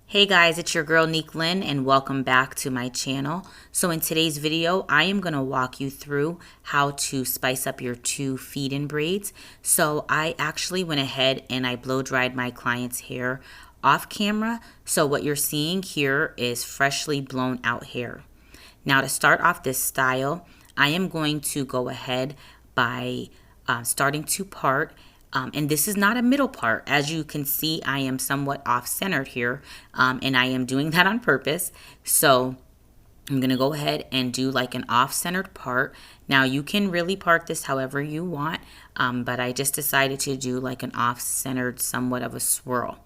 Hey guys, it's your girl Neek Lynn and welcome back to my channel. So in today's video, I am going to walk you through how to spice up your 2 feed-in braids. So I actually went ahead and I blow dried my client's hair off camera. So what you're seeing here is freshly blown out hair. Now to start off this style, I am going to go ahead by starting to part. And this is not a middle part. As you can see, I am somewhat off-centered here, and I am doing that on purpose. So I'm going to go ahead and do like an off-centered part. Now you can really part this however you want, but I just decided to do like an off-centered, somewhat of a swirl.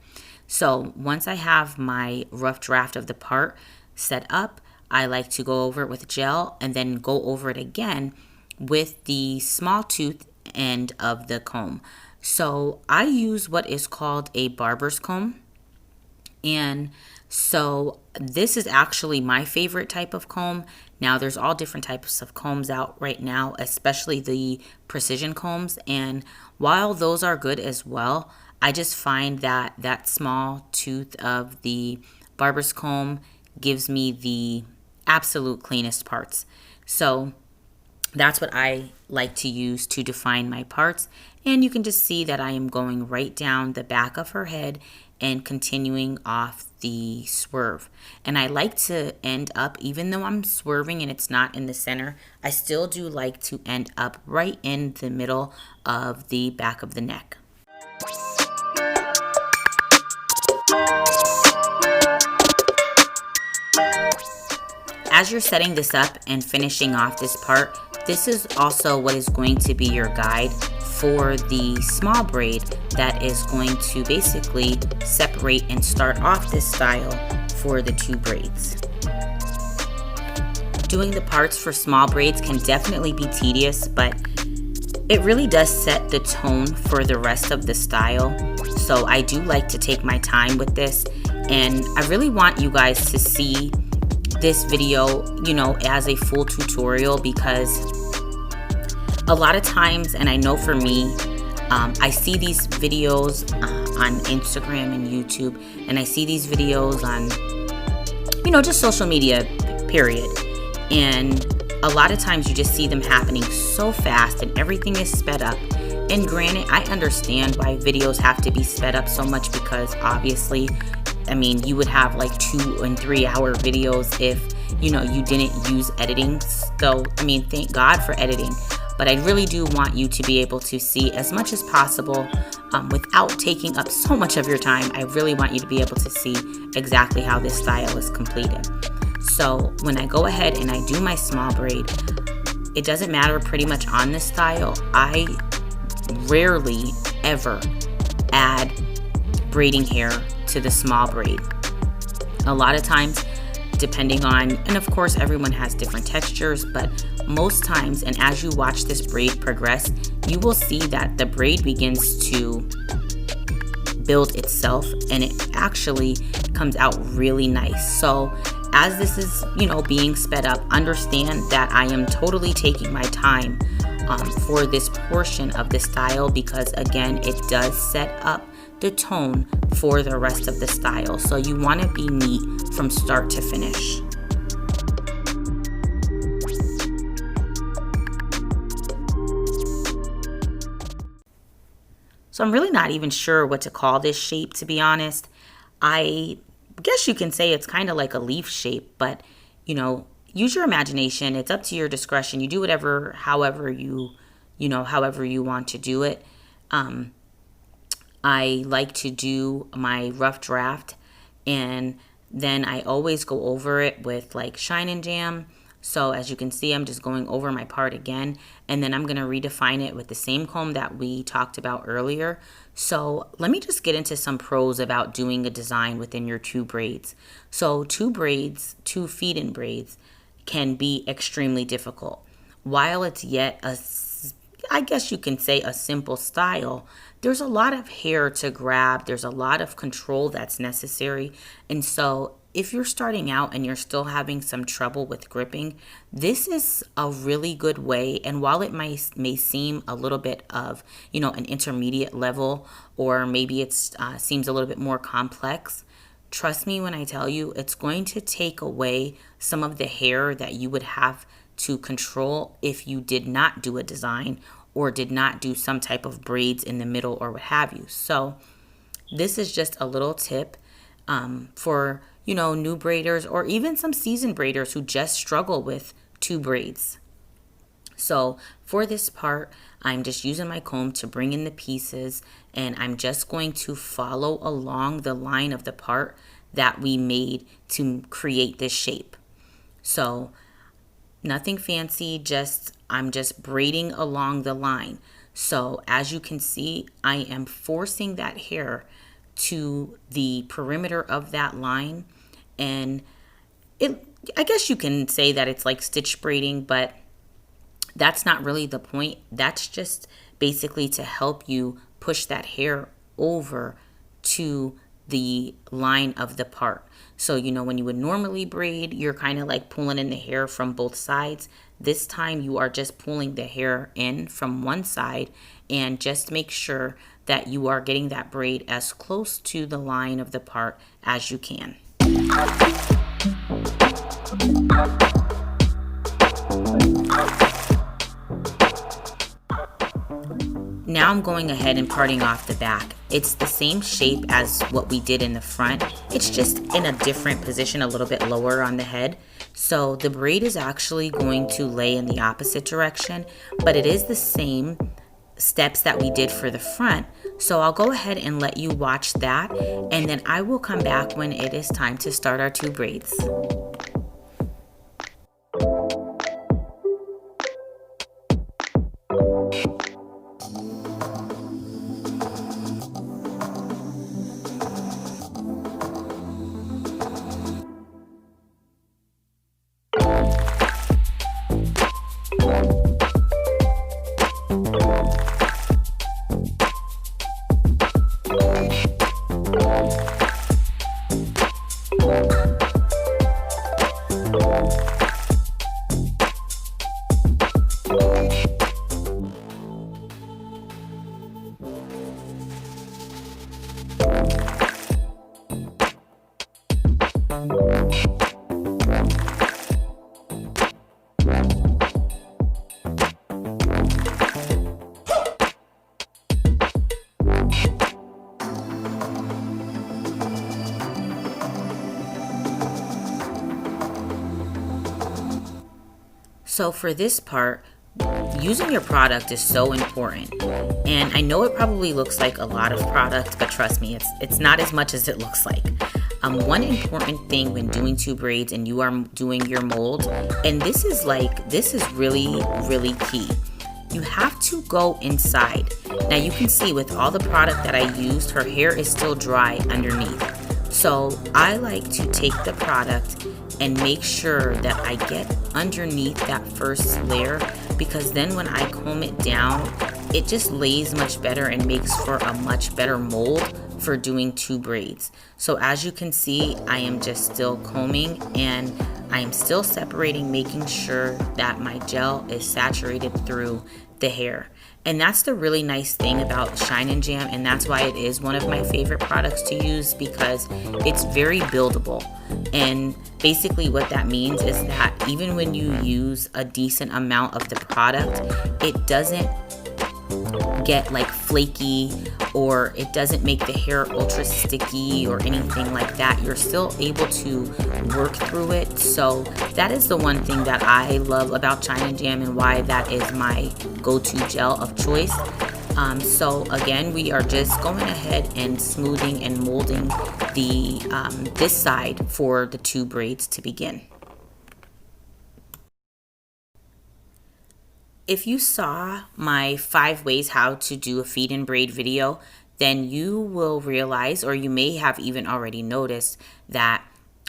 So once I have my rough draft of the part set up, I like to go over it with gel and then go over it again with the small tooth end of the comb. So I use what is called a barber's comb, and so this is actually my favorite type of comb. Now there's all different types of combs out right now, especially the precision combs, and while those are good as well, I just find that that small tooth of the barber's comb gives me the absolute cleanest parts. So that's what I like to use to define my parts. And you can just see that I am going right down the back of her head and continuing off the swerve. And I like to end up, even though I'm swerving and it's not in the center, I still do like to end up right in the middle of the back of the neck. As you're setting this up and finishing off this part, this is also what is going to be your guide for the small braid that is going to basically separate and start off this style for the 2 braids. Doing the parts for small braids can definitely be tedious, but it really does set the tone for the rest of the style. So I do like to take my time with this, and I really want you guys to see this video, as a full tutorial, because a lot of times, and I know for me, I see these videos on Instagram and YouTube, and I see these videos on, just social media, period. And a lot of times you just see them happening so fast and everything is sped up. And granted, I understand why videos have to be sped up so much, because obviously, you would have like 2 and 3 hour videos if, you didn't use editing. So, thank God for editing. But I really do want you to be able to see as much as possible without taking up so much of your time. I really want you to be able to see exactly how this style is completed. So when I go ahead and I do my small braid, it doesn't matter pretty much on this style. I rarely ever add braiding hair to the small braid. A lot of times, depending on, and of course everyone has different textures, but most times, and as you watch this braid progress, you will see that the braid begins to build itself and it actually comes out really nice. So as this is, being sped up, understand that I am totally taking my time for this portion of the style, because again, it does set up the tone for the rest of the style. So you want to be neat from start to finish. So I'm really not even sure what to call this shape, to be honest. I guess you can say it's kind of like a leaf shape, but use your imagination. It's up to your discretion. You do whatever, however you want to do it. I like to do my rough draft, and then I always go over it with like Shine and Jam. So as you can see, I'm just going over my part again, and then I'm going to redefine it with the same comb that we talked about earlier. So let me just get into some pros about doing a design within your 2 braids. So 2 feed-in braids can be extremely difficult. While it's yet I guess you can say a simple style, there's a lot of hair to grab. There's a lot of control that's necessary. And so if you're starting out and you're still having some trouble with gripping, this is a really good way. And while it may seem a little bit of, an intermediate level, or maybe it seems a little bit more complex, trust me when I tell you, it's going to take away some of the hair that you would have to control if you did not do a design or did not do some type of braids in the middle or what have you. So this is just a little tip for, new braiders or even some seasoned braiders who just struggle with two braids. So for this part, I'm just using my comb to bring in the pieces, and I'm just going to follow along the line of the part that we made to create this shape. So nothing fancy, I'm just braiding along the line. So as you can see, I am forcing that hair to the perimeter of that line, and I guess you can say that it's like stitch braiding, but that's not really the point. That's just basically to help you push that hair over to the line of the part. So, when you would normally braid, you're kind of like pulling in the hair from both sides. This time you are just pulling the hair in from one side, and just make sure that you are getting that braid as close to the line of the part as you can. Now I'm going ahead and parting off the back. It's the same shape as what we did in the front. It's just in a different position, a little bit lower on the head. So the braid is actually going to lay in the opposite direction, but it is the same steps that we did for the front. So I'll go ahead and let you watch that, and then I will come back when it is time to start our two braids. So for this part, using your product is so important. And I know it probably looks like a lot of product, but trust me, it's not as much as it looks like. One important thing when doing two braids and you are doing your mold, and this is really, really key. You have to go inside. Now you can see with all the product that I used, her hair is still dry underneath. So I like to take the product and make sure that I get underneath that first layer, because then when I comb it down, it just lays much better and makes for a much better mold for doing two braids. So as you can see, I am just still combing and I am still separating, making sure that my gel is saturated through the hair. And that's the really nice thing about Shine and Jam, and that's why it is one of my favorite products to use, because it's very buildable. And basically what that means is that even when you use a decent amount of the product, it doesn't get like flaky, or it doesn't make the hair ultra sticky or anything like that. You're still able to work through it. So that is the one thing that I love about Shine and Jam, and why that is my go-to gel of choice. So again, we are just going ahead and smoothing and molding the this side for the two braids to begin. If you saw my 5 ways how to do a feed and braid video, then you will realize, or you may have even already noticed, that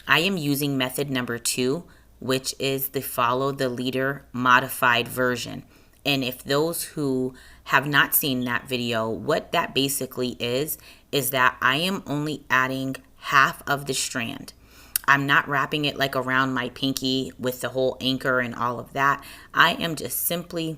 I am using method number 2, which is the follow the leader modified version. And if those who have not seen that video, what that basically is that I am only adding half of the strand. I'm not wrapping it like around my pinky with the whole anchor and all of that. I am just simply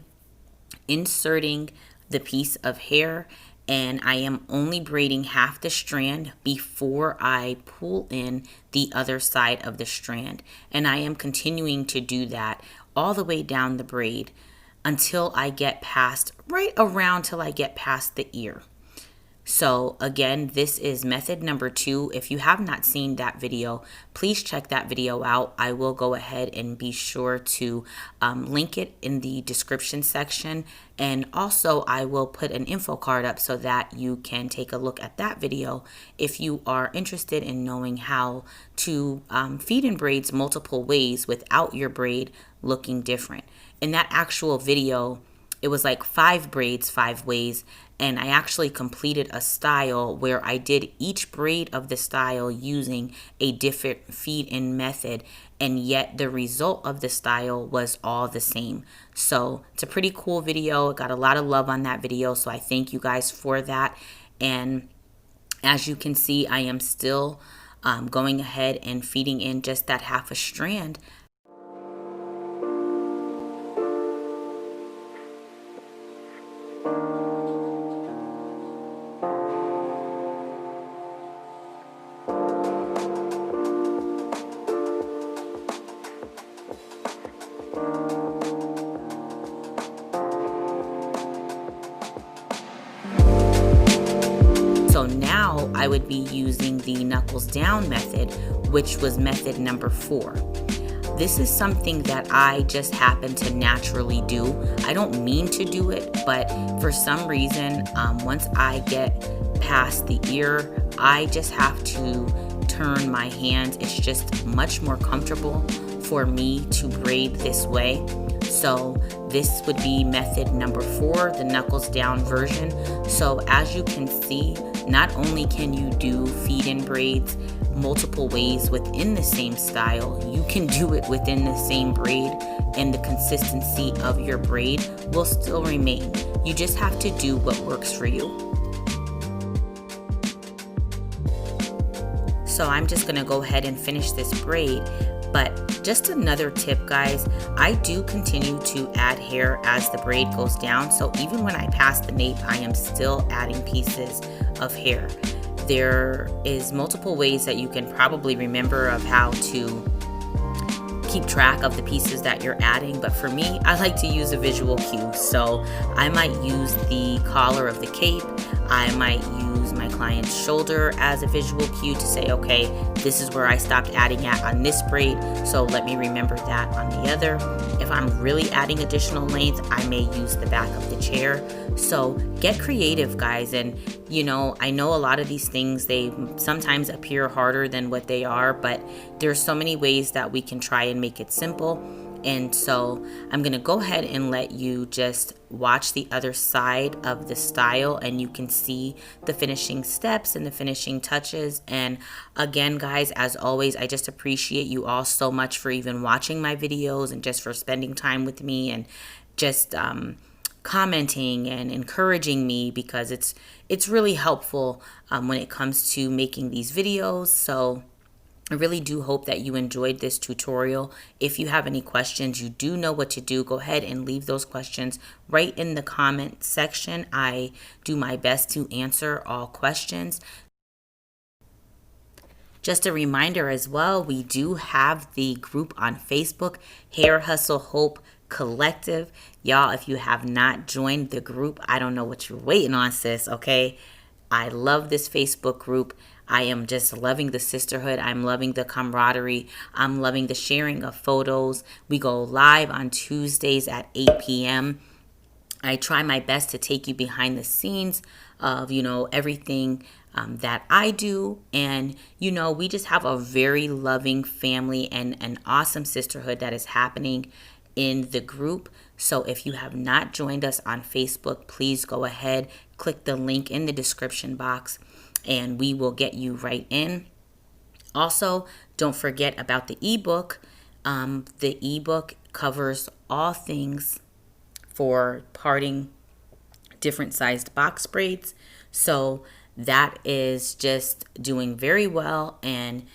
inserting the piece of hair and I am only braiding half the strand before I pull in the other side of the strand. And I am continuing to do that all the way down the braid until I get past, right around till I get past the ear. So again, this is method number 2. If you have not seen that video, please check that video out. I will go ahead and be sure to link it in the description section. And also I will put an info card up so that you can take a look at that video if you are interested in knowing how to feed in braids multiple ways without your braid looking different. In that actual video, it was like 5 braids, 5 ways, and I actually completed a style where I did each braid of the style using a different feed-in method, and yet the result of the style was all the same. So it's a pretty cool video. It got a lot of love on that video, so I thank you guys for that. And as you can see, I am still going ahead and feeding in just that half a strand. So now I would be using the knuckles down method, which was method number 4. This is something that I just happen to naturally do. I don't mean to do it, but for some reason, once I get past the ear, I just have to turn my hands. It's just much more comfortable for me to braid this way. So this would be method number 4, the knuckles down version. So as you can see, not only can you do feed-in braids multiple ways within the same style, you can do it within the same braid, and the consistency of your braid will still remain. You just have to do what works for you. So I'm just gonna go ahead and finish this braid. But just another tip, guys, I do continue to add hair as the braid goes down. So even when I pass the nape, I am still adding pieces of hair. There is multiple ways that you can probably remember of how to keep track of the pieces that you're adding, but for me, I like to use a visual cue. So I might use the collar of the cape, I might use my client's shoulder as a visual cue to say, okay, this is where I stopped adding at on this braid, so let me remember that on the other. If I'm really adding additional length, I may use the back of the chair. So get creative, guys. And you know, I know a lot of these things, they sometimes appear harder than what they are, but there's so many ways that we can try and make it simple. And so I'm going to go ahead and let you just watch the other side of the style, and you can see the finishing steps and the finishing touches. And again, guys, as always, I just appreciate you all so much for even watching my videos and just for spending time with me and just commenting and encouraging me, because it's really helpful when it comes to making these videos. So I really do hope that you enjoyed this tutorial. If you have any questions, you do know what to do. Go ahead and leave those questions right in the comment section. I do my best to answer all questions. Just a reminder as well, we do have the group on Facebook, Hair Hustle Hope Collective. Y'all, if you have not joined the group, I don't know what you're waiting on, sis, okay? I love this Facebook group. I am just loving the sisterhood. I'm loving the camaraderie. I'm loving the sharing of photos. We go live on Tuesdays at 8 p.m. I try my best to take you behind the scenes of, you know, everything that I do. And, you know, we just have a very loving family and an awesome sisterhood that is happening in the group. So if you have not joined us on Facebook, please go ahead, click the link in the description box, and we will get you right in. Also, don't forget about the ebook. The ebook covers all things for parting different sized box braids. So that is just doing very well, and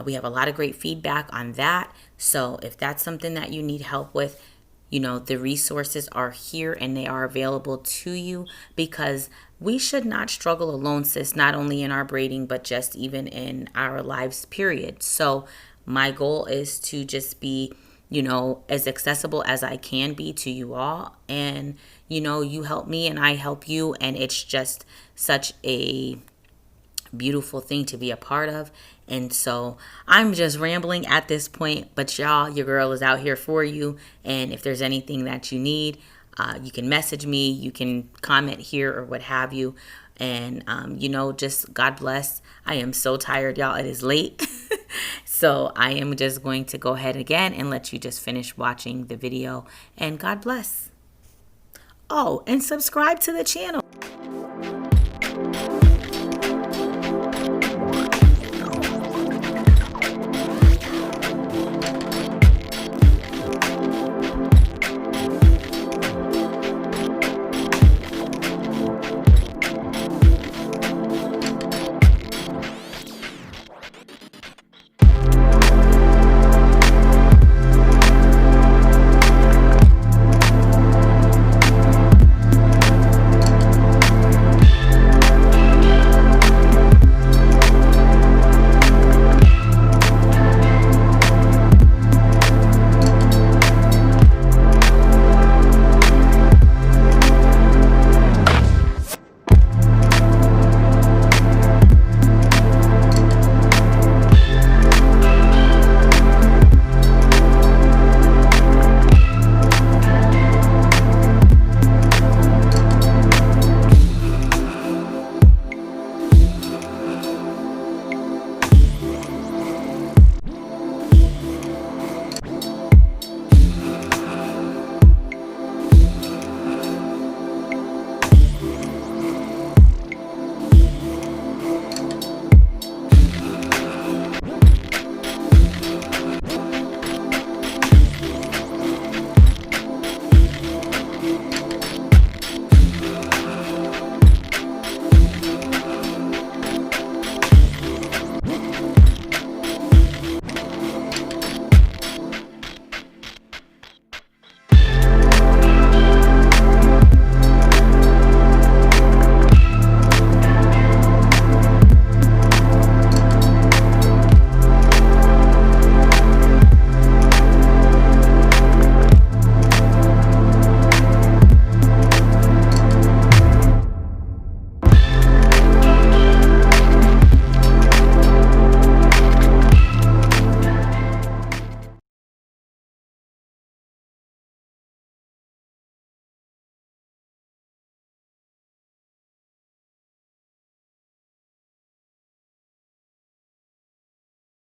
we have a lot of great feedback on that. So if that's something that you need help with, You know, the resources are here and they are available to you, because we should not struggle alone, sis, not only in our braiding, but just even in our lives, period. So my goal is to just be, you know, as accessible as I can be to you all. And, you know, you help me and I help you. And it's just such a beautiful thing to be a part of. And so I'm just rambling at this point, but y'all, your girl is out here for you. And if there's anything that you need, you can message me, you can comment here or what have you. And, you know, just God bless. I am so tired, y'all. It is late. So I am just going to go ahead again and let you just finish watching the video. And God bless. Oh, and subscribe to the channel.